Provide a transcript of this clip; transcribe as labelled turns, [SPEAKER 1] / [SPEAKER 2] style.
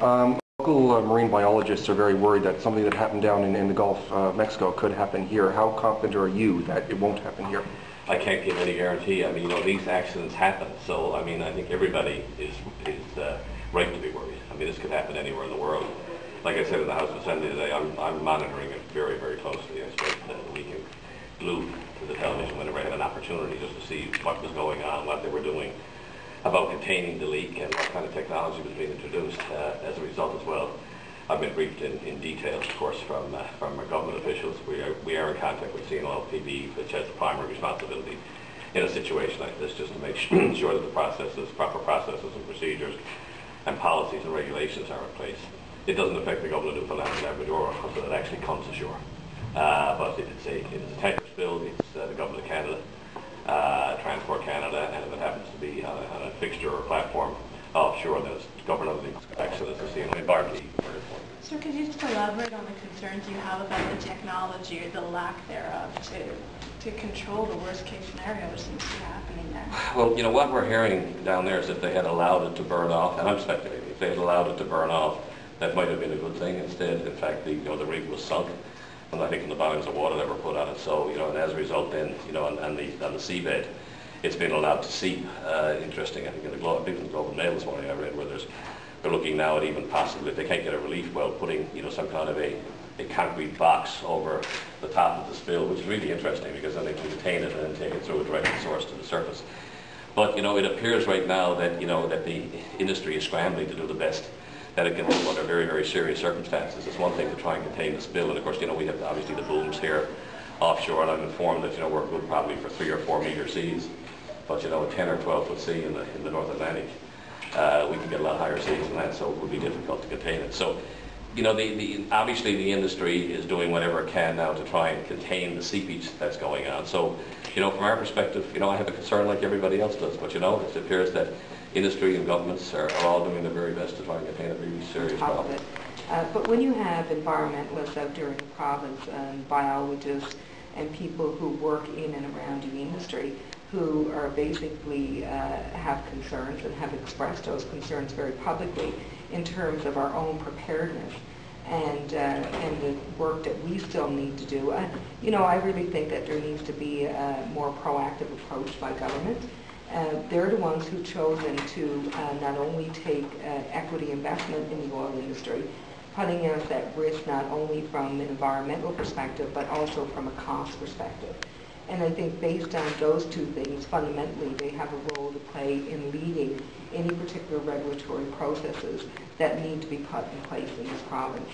[SPEAKER 1] Local marine biologists are very worried that something that happened down in the Gulf of Mexico could happen here. How confident are you that it won't happen here?
[SPEAKER 2] I can't give any guarantee. I mean, these accidents happen. So, I mean, I think everybody is right to be worried. I mean, this could happen anywhere in the world. Like I said in the House of Assembly today, I'm monitoring it very, very closely. I spent the weekend glued to the television whenever I had an opportunity just to see what was going on, what they were doing about containing the leak and what kind of technology was being introduced as a result as well. I've been briefed in detail, of course, from our government officials. We are in contact with CNLPB, which has the primary responsibility in a situation like this, just to make sure that the proper processes and procedures and policies and regulations are in place. It doesn't affect the government of Newfoundland and Labrador until it actually comes ashore. But if it's a tanker spill, it's the government of Canada, Transport Canada, and if it happens to be on a fixture or platform offshore, then it's government of the accidents to see an environment.
[SPEAKER 3] Sir, could you just elaborate on the concerns you have about the technology or the lack thereof to control the worst case scenario which seems to be happening there?
[SPEAKER 2] Well, what we're hearing down there is that they had allowed it to burn off, and I'm speculating, if they had allowed it to burn off, that might have been a good thing. Instead, in fact, the rig was sunk, and I think in the volumes of water that were put on it. So, and as a result, then, on the seabed, it's been allowed to seep. Interesting. I think in the Global Mail this morning I read where they're looking now at even possibly, if they can't get a relief well, putting some kind of a concrete box over the top of the spill, which is really interesting because then they can contain it and then take it through a direct source to the surface. But it appears right now that that the industry is scrambling to do the best that it can do under very, very serious circumstances. It's one thing to try and contain the spill, and of course, we have obviously the booms here offshore, and I'm informed that we're good probably for 3 or 4 meter seas, but a 10 or 12 foot sea in the North Atlantic, we can get a lot higher seas than that, so it would be difficult to contain it. So, obviously the industry is doing whatever it can now to try and contain the seepage that's going on. So, from our perspective, I have a concern like everybody else does, but it appears that industry and governments are all doing their very best to try and contain a really serious problem.
[SPEAKER 4] But when you have environmentalists out there in the province and biologists and people who work in and around the industry who are basically have concerns and have expressed those concerns very publicly in terms of our own preparedness and the work that we still need to do, I really think that there needs to be a more proactive approach by government. They're the ones who've chosen to not only take equity investment in the oil industry, putting us at risk not only from an environmental perspective, but also from a cost perspective. And I think based on those two things, fundamentally, they have a role to play in leading any particular regulatory processes that need to be put in place in this province.